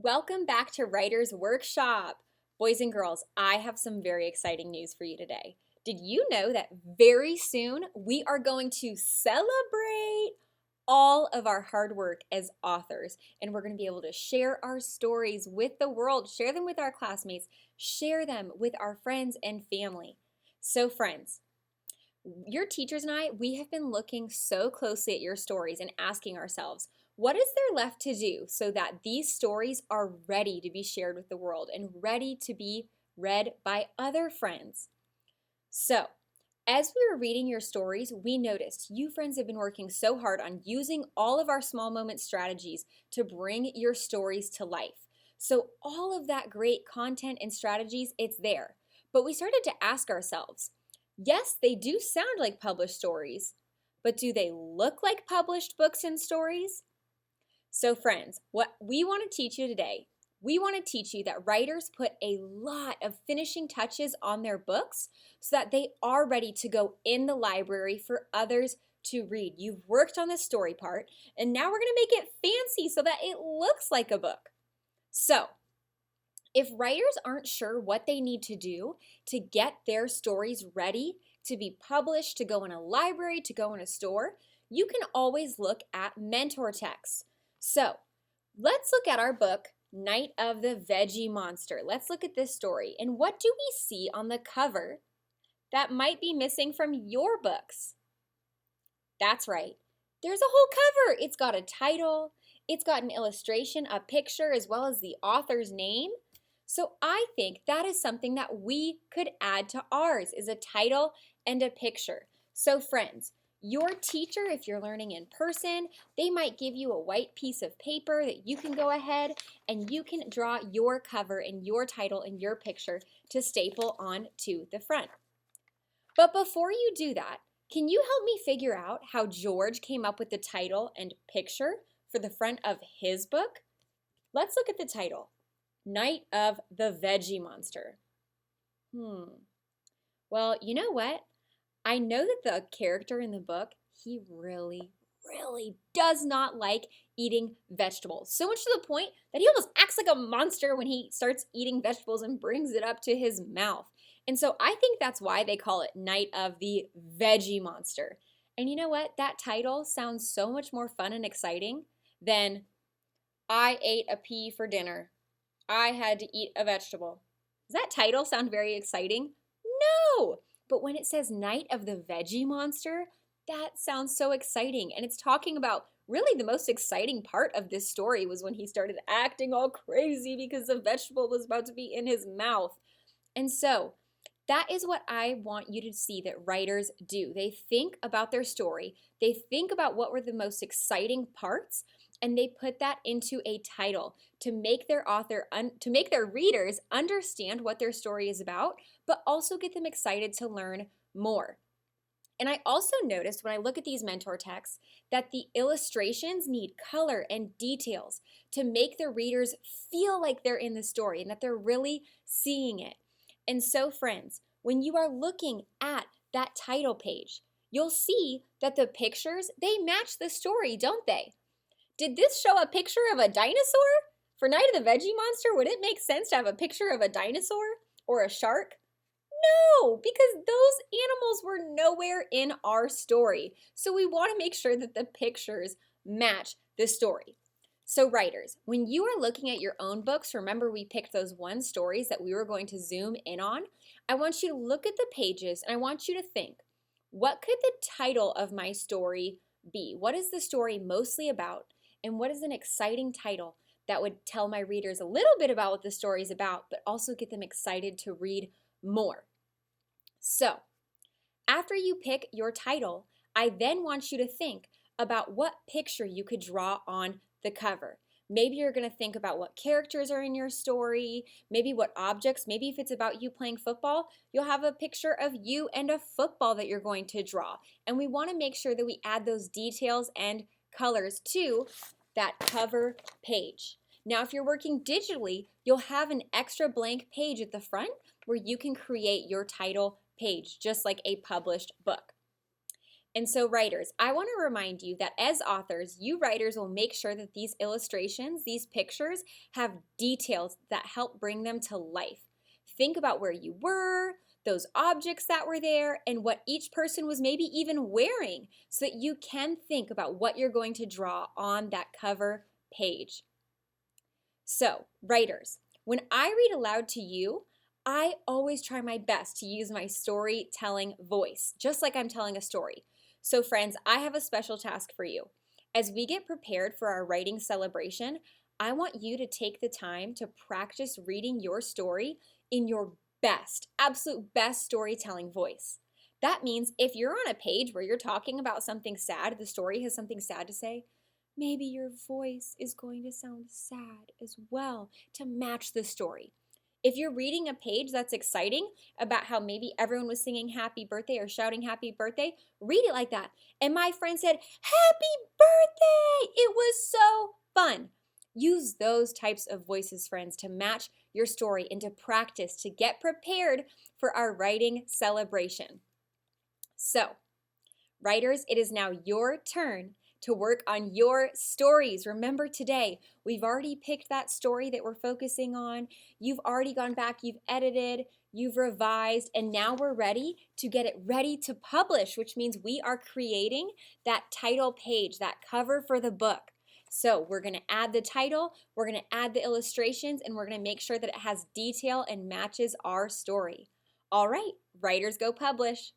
Welcome back to Writer's Workshop. Boys and girls, I have some very exciting news for you today. Did you know that very soon we are going to celebrate all of our hard work as authors, and we're going to be able to share our stories with the world, share them with our classmates, share them with our friends and family. So friends, your teachers and I, we have been looking so closely at your stories and asking ourselves, what is there left to do so that these stories are ready to be shared with the world and ready to be read by other friends? So, as we were reading your stories, we noticed you friends have been working so hard on using all of our small moment strategies to bring your stories to life. So, all of that great content and strategies, it's there. But we started to ask ourselves, yes, they do sound like published stories, but do they look like published books and stories? So friends, what we want to teach you today, we want to teach you that writers put a lot of finishing touches on their books so that they are ready to go in the library for others to read. You've worked on the story part, and now we're going to make it fancy so that it looks like a book. So, if writers aren't sure what they need to do to get their stories ready to be published, to go in a library, to go in a store, you can always look at mentor texts. So let's look at our book, Night of the Veggie Monster. Let's look at this story. And what do we see on the cover that might be missing from your books? That's right. There's a whole cover. It's got a title, it's got an illustration, a picture, as well as the author's name. So I think that is something that we could add to ours, is a title and a picture. So friends, your teacher, if you're learning in person, they might give you a white piece of paper that you can go ahead and you can draw your cover and your title and your picture to staple on to the front. But before you do that, can you help me figure out how George came up with the title and picture for the front of his book? Let's look at the title. Night of the Veggie Monster. Well, you know what? I know that the character in the book, he really does not like eating vegetables. So much to the point that he almost acts like a monster when he starts eating vegetables and brings it up to his mouth. And so I think that's why they call it Night of the Veggie Monster. And you know what? That title sounds so much more fun and exciting than I ate a pea for dinner. I had to eat a vegetable. Does that title sound very exciting? No! But when it says Night of the Veggie Monster, that sounds so exciting. And it's talking about really the most exciting part of this story was when he started acting all crazy because the vegetable was about to be in his mouth. And so that is what I want you to see that writers do. They think about their story, they think about what were the most exciting parts, and they put that into a title to make their readers understand what their story is about, but also get them excited to learn more. And I also noticed when I look at these mentor texts that the illustrations need color and details to make the readers feel like they're in the story and that they're really seeing it. And so, friends, when you are looking at that title page, you'll see that the pictures, they match the story, don't they? Did this show a picture of a dinosaur? For Night of the Veggie Monster, would it make sense to have a picture of a dinosaur or a shark? No, because those animals were nowhere in our story. So we want to make sure that the pictures match the story. So writers, when you are looking at your own books, remember we picked those one stories that we were going to zoom in on. I want you to look at the pages and I want you to think, what could the title of my story be? What is the story mostly about? And what is an exciting title that would tell my readers a little bit about what the story is about, but also get them excited to read more? So, after you pick your title, I then want you to think about what picture you could draw on the cover. Maybe you're going to think about what characters are in your story, maybe what objects, maybe if it's about you playing football, you'll have a picture of you and a football that you're going to draw. And we want to make sure that we add those details and colors to that cover page. Now, if you're working digitally, you'll have an extra blank page at the front where you can create your title page, just like a published book. And so, writers, I want to remind you that as authors, you writers will make sure that these illustrations, these pictures, have details that help bring them to life. Think about where you were, those objects that were there, and what each person was maybe even wearing so that you can think about what you're going to draw on that cover page. So, writers, when I read aloud to you, I always try my best to use my storytelling voice, just like I'm telling a story. So, friends, I have a special task for you. As we get prepared for our writing celebration, I want you to take the time to practice reading your story in your best, absolute best storytelling voice. That means if you're on a page where you're talking about something sad, the story has something sad to say, maybe your voice is going to sound sad as well to match the story. If you're reading a page that's exciting about how maybe everyone was singing happy birthday or shouting happy birthday, read it like that. And my friend said, happy birthday! It was so fun. Use those types of voices, friends, to match your story and to practice to get prepared for our writing celebration. So, writers, it is now your turn to work on your stories. Remember today, we've already picked that story that we're focusing on. You've already gone back, you've edited, you've revised, and now we're ready to get it ready to publish, which means we are creating that title page, that cover for the book. So we're going to add the title, we're going to add the illustrations, and we're going to make sure that it has detail and matches our story. All right, writers, go publish.